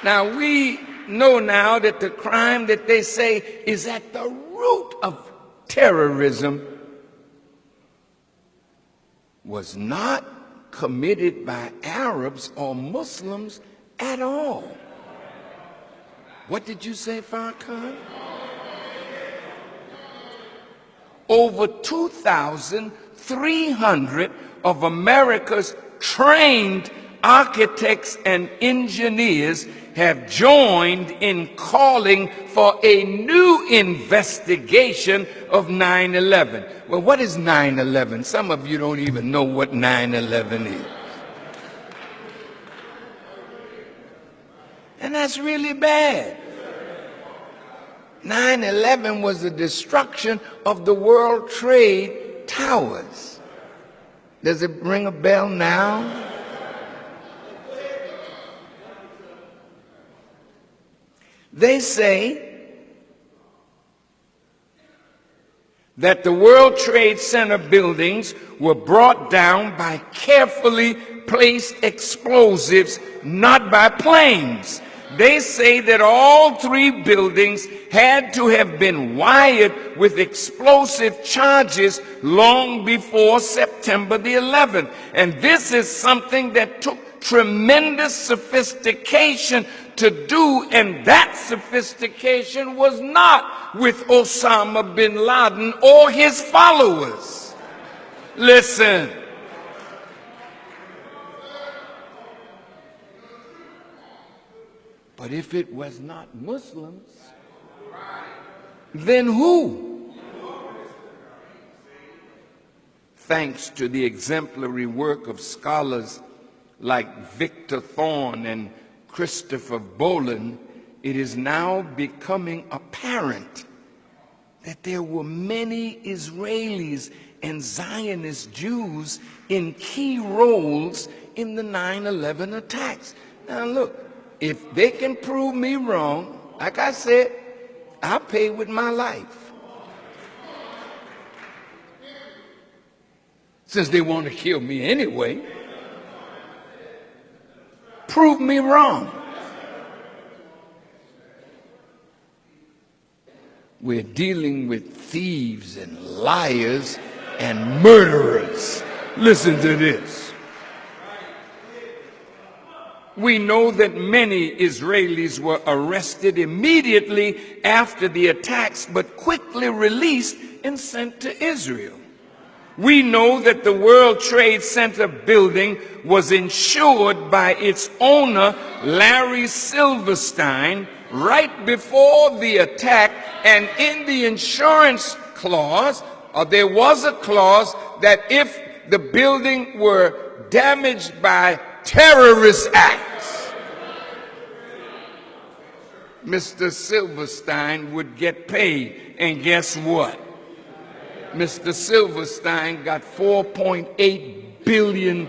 Now, we know now that the crime that they say is at the root of terrorism was not committed by Arabs or Muslims at all. What did you say, Farrakhan? Over 2,300 of America's trained architects and engineers have joined in calling for a new investigation of 9/11. Well, what is 9/11? Some of you don't even know what 9/11 is. And that's really bad. 9/11 was the destruction of the World Trade Towers. Does it ring a bell now? They say that the World Trade Center buildings were brought down by carefully placed explosives, not by planes. They say that all three buildings had to have been wired with explosive charges long before September the 11th. And this is something that took tremendous sophistication to do, and that sophistication was not with Osama bin Laden or his followers. Listen. But if it was not Muslims, then who? Thanks to the exemplary work of scholars like Victor Thorne and Christopher Boland, it is now becoming apparent that there were many Israelis and Zionist Jews in key roles in the 9/11 attacks. Now look, if they can prove me wrong, like I said, I'll pay with my life. Since they want to kill me anyway, prove me wrong. We're dealing with thieves and liars and murderers. Listen to this. We know that many Israelis were arrested immediately after the attacks, but quickly released and sent to Israel. We know that the World Trade Center building was insured by its owner, Larry Silverstein, right before the attack, and in the insurance clause, there was a clause that if the building were damaged by terrorist acts, Mr. Silverstein would get paid. And guess what? Mr. Silverstein got $4.8 billion.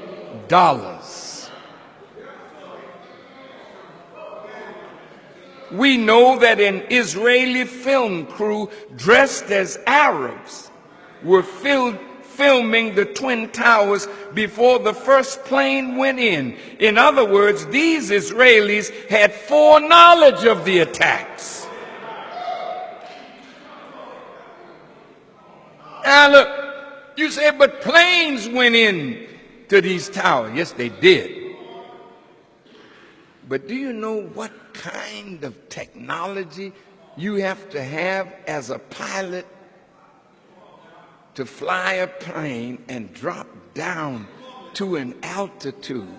We know that an Israeli film crew dressed as Arabs were filming the Twin Towers before the first plane went in. In other words, these Israelis had foreknowledge of the attacks. Now look, you say, but planes went in to these towers. Yes, they did. But do you know what kind of technology you have to have as a pilot to fly a plane and drop down to an altitude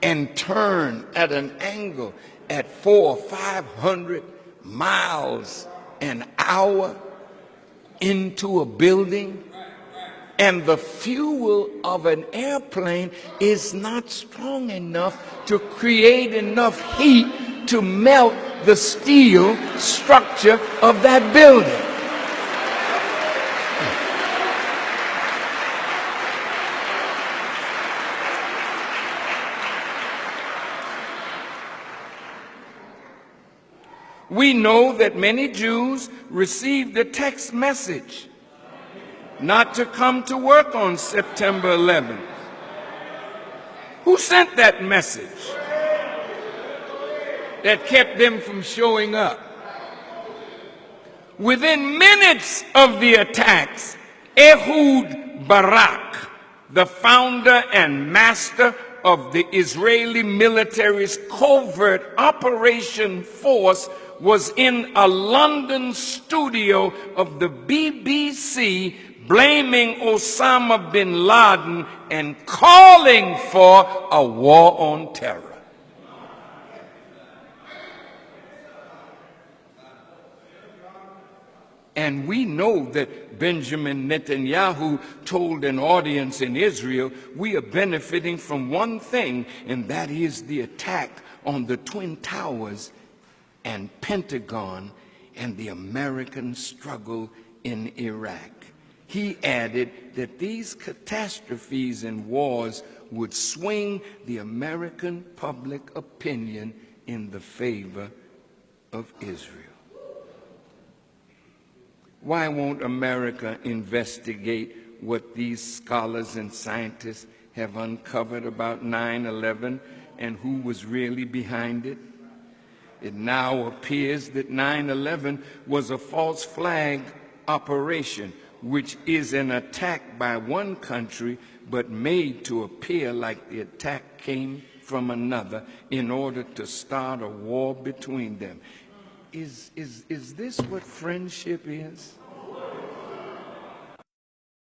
and turn at an angle at 400 or 500 miles an hour into a building? And the fuel of an airplane is not strong enough to create enough heat to melt the steel structure of that building. We know that many Jews received a text message not to come to work on September 11th. Who sent that message? that kept them from showing up. Within minutes of the attacks, Ehud Barak, the founder and master of the Israeli military's covert operation force, was in a London studio of the BBC blaming Osama bin Laden and calling for a war on terror. And we know that Benjamin Netanyahu told an audience in Israel, we are benefiting from one thing, and that is the attack on the Twin Towers and Pentagon and the American struggle in Iraq. He added that these catastrophes and wars would swing the American public opinion in the favor of Israel. Why won't America investigate what these scholars and scientists have uncovered about 9/11 and who was really behind it? It now appears that 9/11 was a false flag operation, which is an attack by one country but made to appear like the attack came from another in order to start a war between them. Is this what friendship is?